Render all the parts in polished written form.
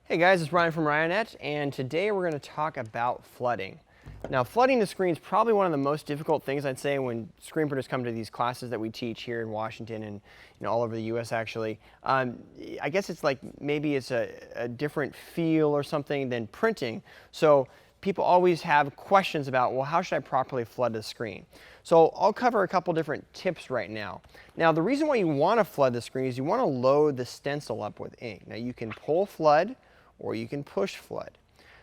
Hey guys, it's Ryan from Ryanet, and today we're going to talk about flooding. Now, flooding the screen is probably one of the most difficult things, I'd say, when screen printers come to these classes that we teach here in Washington and all over the U.S. actually. I guess it's like maybe it's a different feel or something than printing. So people always have questions about, well, how should I properly flood the screen? So I'll cover a couple different tips right now. Now, the reason why you want to flood the screen is you want to load the stencil up with ink. Now, you can pull flood or you can push flood.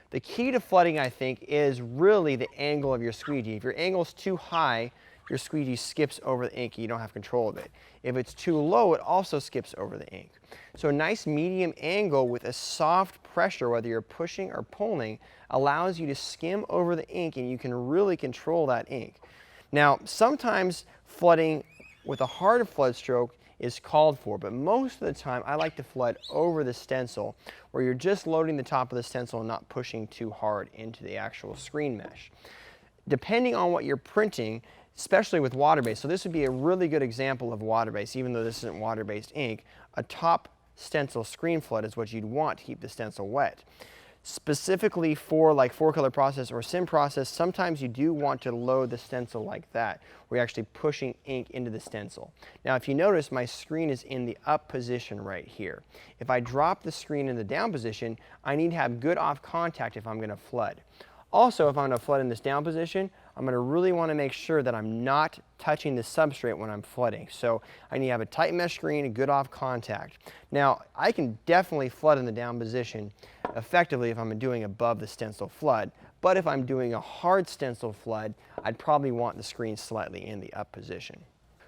The key to flooding, I think, is really the angle of your squeegee. If your angle is too high, your squeegee skips over the ink and you don't have control of it. If it's too low, it also skips over the ink. So a nice medium angle with a soft pressure, whether you're pushing or pulling, allows you to skim over the ink and you can really control that ink. Now, sometimes flooding with a hard flood stroke is called for, but most of the time I like to flood over the stencil, where you're just loading the top of the stencil and not pushing too hard into the actual screen mesh. Depending on what you're printing, especially with water-based, so this would be a really good example of water-based, even though this isn't water-based ink, a top stencil screen flood is what you'd want to keep the stencil wet. Specifically for like 4-color process or sim process, sometimes you do want to load the stencil like that, where you're actually pushing ink into the stencil. Now, if you notice, my screen is in the up position right here. If I drop the screen in the down position, I need to have good off contact if I'm going to flood. Also, if I'm going to flood in this down position, I'm going to really want to make sure that I'm not touching the substrate when I'm flooding. So I need to have a tight mesh screen and good off contact. Now, I can definitely flood in the down position effectively if I'm doing above the stencil flood. But if I'm doing a hard stencil flood, I'd probably want the screen slightly in the up position.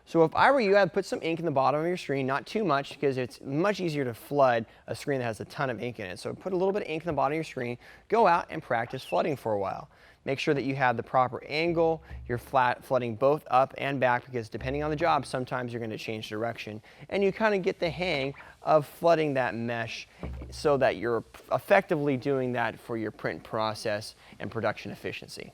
So if I were you, I'd put some ink in the bottom of your screen, not too much, because it's much easier to flood a screen that has a ton of ink in it. So put a little bit of ink in the bottom of your screen, go out and practice flooding for a while. Make sure that you have the proper angle, you're flooding both up and back, because depending on the job, sometimes you're going to change direction. And you kind of get the hang of flooding that mesh so that you're effectively doing that for your print process and production efficiency.